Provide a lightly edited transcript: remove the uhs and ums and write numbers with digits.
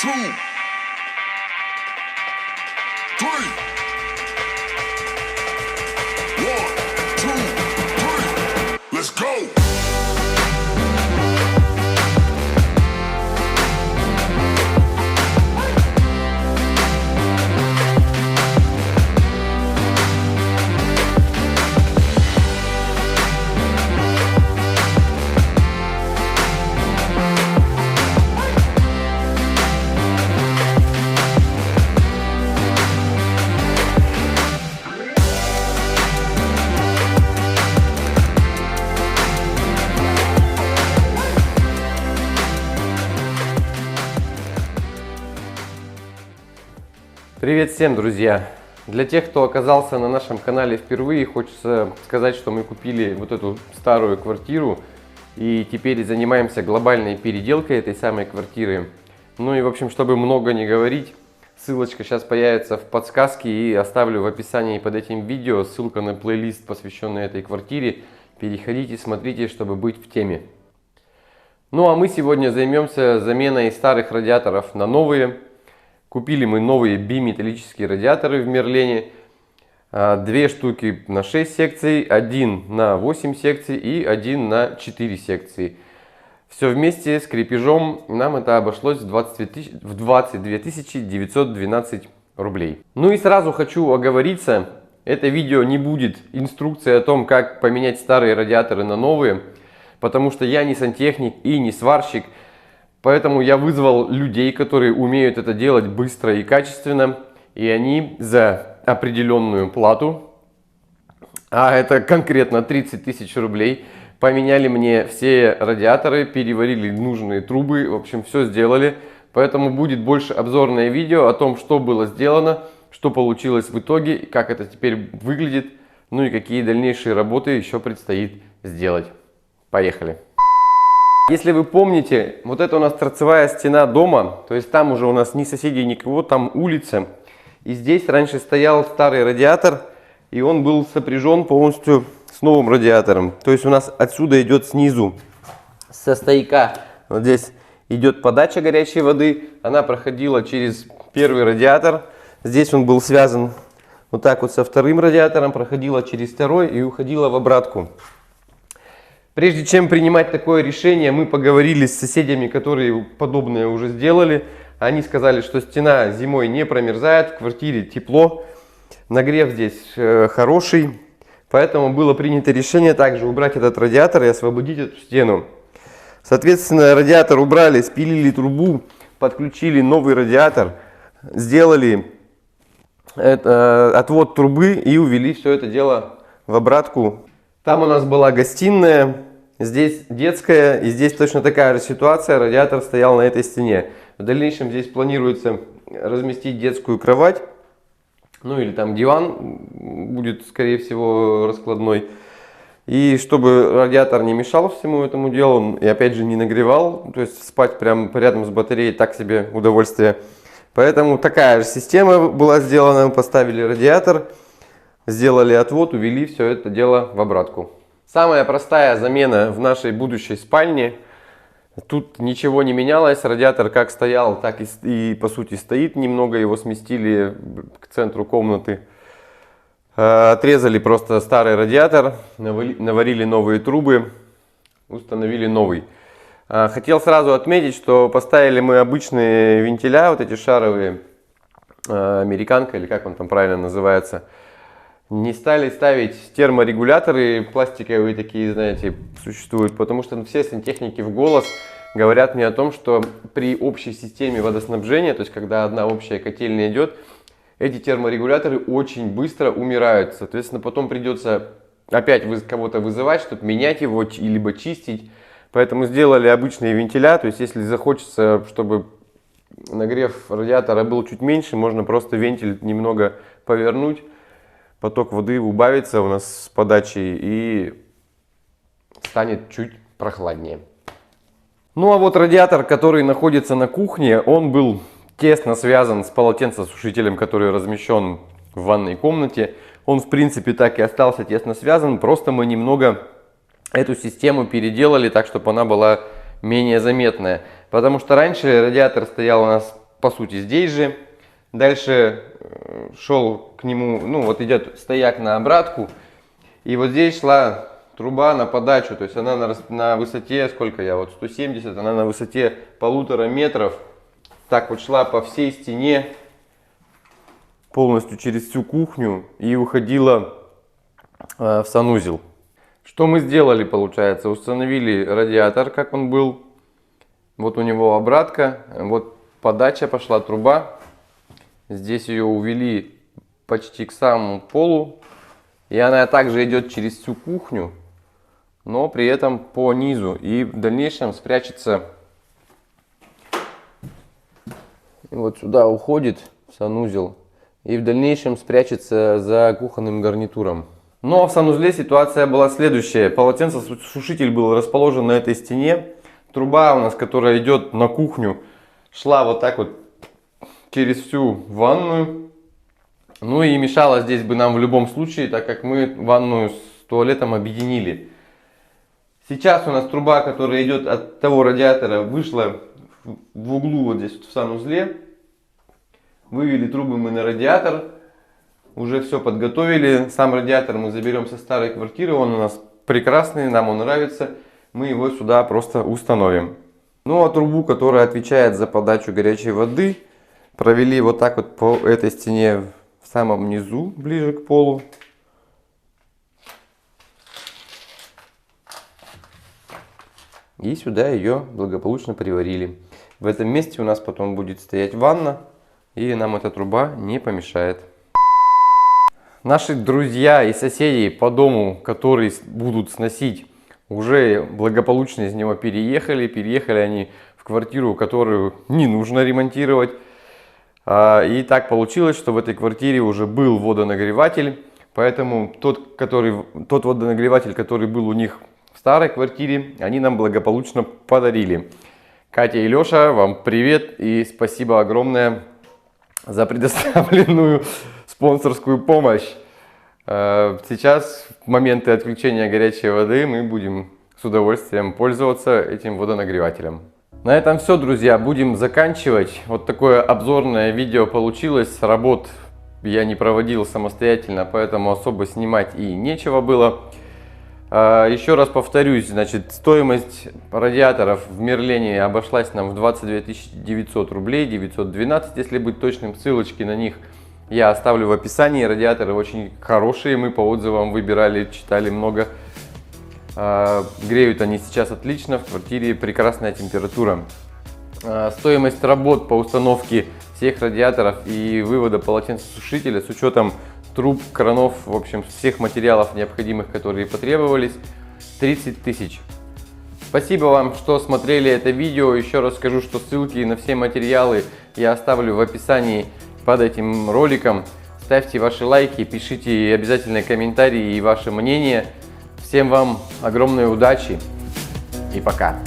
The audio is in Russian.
two, three. 1, 2, 3. Let's go. Привет всем, друзья! Для тех, кто оказался на нашем канале впервые, хочется сказать, что мы купили вот эту старую квартиру и теперь занимаемся глобальной переделкой этой самой квартиры. Ну и в общем, чтобы много не говорить, ссылочка сейчас появится в подсказке и оставлю в описании под этим видео ссылка на плейлист, посвященный этой квартире. Переходите, смотрите, чтобы быть в теме. Ну а мы сегодня займемся заменой старых радиаторов на новые. Купили мы новые биметаллические радиаторы в Мерлене. 2 штуки на 6 секций, 1 на 8 секций и 1 на 4 секции. Все вместе с крепежом нам это обошлось в 22 912 рублей. Ну и сразу хочу оговориться, это видео не будет инструкцией о том, как поменять старые радиаторы на новые, потому что я не сантехник и не сварщик. Поэтому я вызвал людей, которые умеют это делать быстро и качественно, и они за определенную плату, а это конкретно 30 тысяч рублей, поменяли мне все радиаторы, переварили нужные трубы, в общем, все сделали. Поэтому будет больше обзорное видео о том, что было сделано, что получилось в итоге, как это теперь выглядит, ну и какие дальнейшие работы еще предстоит сделать. Поехали! Если вы помните, вот это у нас торцевая стена дома, то есть там уже у нас ни соседей, никого, там улица. И здесь раньше стоял старый радиатор, и он был сопряжен полностью с новым радиатором. То есть у нас отсюда идет снизу, со стояка, вот здесь идет подача горячей воды. Она проходила через первый радиатор, здесь он был связан вот так вот со вторым радиатором, проходила через второй и уходила в обратку. Прежде чем принимать такое решение, мы поговорили с соседями, которые подобное уже сделали. Они сказали, что стена зимой не промерзает, в квартире тепло, нагрев здесь хороший. Поэтому было принято решение также убрать этот радиатор и освободить эту стену. Соответственно, радиатор убрали, спилили трубу, подключили новый радиатор, сделали отвод трубы и увели все это дело в обратку. Там у нас была гостиная, здесь детская, и здесь точно такая же ситуация, радиатор стоял на этой стене. В дальнейшем здесь планируется разместить детскую кровать, ну или там диван будет, скорее всего, раскладной. И чтобы радиатор не мешал всему этому делу, и опять же не нагревал, то есть спать прямо рядом с батареей так себе удовольствие. Поэтому такая же система была сделана, поставили радиатор. Сделали отвод, увели все это дело в обратку. Самая простая замена в нашей будущей спальне. Тут ничего не менялось. Радиатор как стоял, так и по сути стоит. Немного его сместили к центру комнаты. Отрезали просто старый радиатор, наварили новые трубы, установили новый. Хотел сразу отметить, что поставили мы обычные вентиля, вот эти шаровые, американка или как он там правильно называется. Не стали ставить терморегуляторы, пластиковые такие, знаете, существуют, потому что все сантехники в голос говорят мне о том, что при общей системе водоснабжения, то есть когда одна общая котельная идет, эти терморегуляторы очень быстро умирают. Соответственно, потом придется опять кого-то вызывать, чтобы менять его, либо чистить. Поэтому сделали обычные вентиля, то есть если захочется, чтобы нагрев радиатора был чуть меньше, можно просто вентиль немного повернуть. Поток воды убавится у нас с подачей и станет чуть прохладнее. Ну а вот радиатор, который находится на кухне, он был тесно связан с полотенцесушителем, который размещен в ванной комнате. Он в принципе так и остался тесно связан, просто мы немного эту систему переделали так, чтобы она была менее заметная. Потому что раньше радиатор стоял у нас по сути здесь же. Дальше шел к нему, ну вот идет стояк на обратку. И вот здесь шла труба на подачу, то есть она на высоте, сколько я, вот 170, она на высоте 1,5 метров. Так вот шла по всей стене, полностью через всю кухню и уходила в санузел. Что мы сделали, получается? Установили радиатор, как он был. Вот у него обратка, вот подача пошла, труба. Здесь ее увели почти к самому полу. И она также идет через всю кухню, но при этом по низу. И в дальнейшем спрячется, вот сюда уходит в санузел. И в дальнейшем спрячется за кухонным гарнитуром. Но в санузле ситуация была следующая. Полотенцесушитель был расположен на этой стене. Труба у нас, которая идет на кухню, шла вот так вот через всю ванную. Ну и мешала здесь бы нам в любом случае, так как мы ванную с туалетом объединили. Сейчас у нас труба, которая идет от того радиатора, вышла в углу вот здесь вот в санузле. Вывели трубы мы на радиатор. Уже все подготовили. Сам радиатор мы заберем со старой квартиры. Он у нас прекрасный, нам он нравится. Мы его сюда просто установим. Ну а трубу, которая отвечает за подачу горячей воды, провели вот так вот по этой стене в самом низу, ближе к полу. И сюда ее благополучно приварили. В этом месте у нас потом будет стоять ванна, и нам эта труба не помешает. Наши друзья и соседи по дому, которые будут сносить, уже благополучно из него переехали. Переехали они в квартиру, которую не нужно ремонтировать. И так получилось, что в этой квартире уже был водонагреватель, поэтому тот водонагреватель, который был у них в старой квартире, они нам благополучно подарили. Катя и Леша, вам привет и спасибо огромное за предоставленную спонсорскую помощь. Сейчас, в моменты отключения горячей воды, мы будем с удовольствием пользоваться этим водонагревателем. На этом все, друзья, будем заканчивать. Вот такое обзорное видео получилось. Работ я не проводил самостоятельно, поэтому особо снимать и нечего было. Еще раз повторюсь, значит, стоимость радиаторов в Мерлене обошлась нам в 22 900 рублей, 912, если быть точным. Ссылочки на них я оставлю в описании. Радиаторы очень хорошие, мы по отзывам выбирали, читали много. Греют они сейчас отлично, в квартире прекрасная температура. Стоимость работ по установке всех радиаторов и вывода полотенцесушителя с учетом труб, кранов, в общем, всех материалов необходимых, которые потребовались, 30 тысяч. Спасибо вам, что смотрели это видео. Еще раз скажу, что ссылки на все материалы я оставлю в описании под этим роликом. Ставьте ваши лайки, пишите обязательно комментарии и ваше мнение. Всем вам огромной удачи и пока!